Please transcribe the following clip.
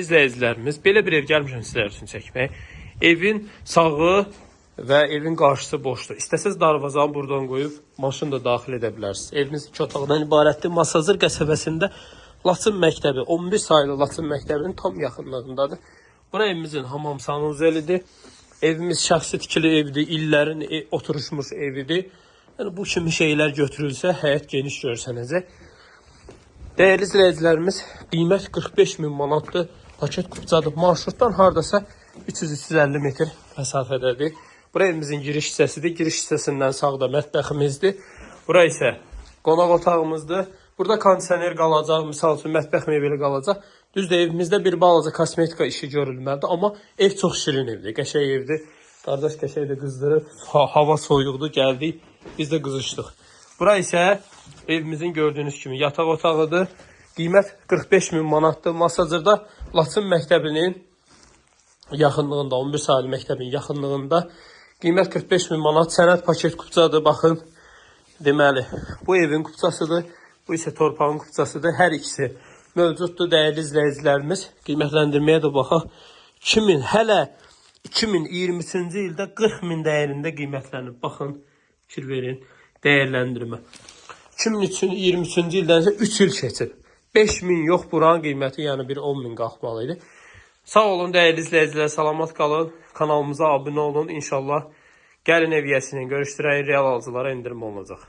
İzləyicilərimiz, belə bir ev gəlmişəm sizlər üçün çəkmək. Evin sağı və evin qarşısı boşdur. İstəsəz darvazanı buradan qoyub maşını da daxil edə bilərsiniz. Evimiz 2 otaqdan ibarətdir. Masazır qəsəbəsində Laçın məktəbi, 11 sayılı Laçın məktəbinin tam yaxınlığındadır. Bura evimizin hamam sanuzelidir. Evimiz şəxsi tikili evdir, illərin oturuşmuş evidir. Yəni bu kimi şeylər götürülsə həyat geniş görsənəcək. Dəyərli izləyicilərimiz, qiymət 45 min manatdır. Paket kupçadır. Marşrutdan hardasa 300-350 metr məsafədədir. Bura evimizin giriş hissəsidir. Giriş hissəsindən sağda mətbəximizdir. Bura isə qonaq otağımızdır. Burada kondisioner qalacaq, misal üçün mətbəx mebeli qalacaq. Düzdür, evimizdə bir balaca kosmetika işi görülməlidir. Amma ev çox şirin evdir, qəşəng evdir. Qardaş qəşəng də qızdırır. Hava soyuqdur, gəldik. Biz də qızışdıq. Bura isə evimizin gördüyünüz kimi yataq otağıdır. Qiymət 45 min manatdır. Masazırda Laçın məktəbinin yaxınlığında, 11 sayılı məktəbin yaxınlığında. Qiymət 45 min manat. Sənəd paket kupçadır. Baxın, deməli, bu evin kupçasıdır. Bu isə torpağın kupçasıdır. Hər ikisi mövcuddur. Dəyərli izləyicilərimiz, qiymətləndirməyə də baxaq. 2000, hələ 2023-cü ildə 40 min dəyərində qiymətlənir. Baxın, fikir verin, dəyərləndirmə. 2023-cü ildən isə 3 il keçib. 5 min yox, buranın qiyməti yəni bir 10 min qalxmalı idi. Sağ olun dəyərli izləyicilər, salamat qalın. Kanalımıza abunə olun. İnşallah gəlin ev yəsini görüşdürək, real alıcılara endirim olunacaq.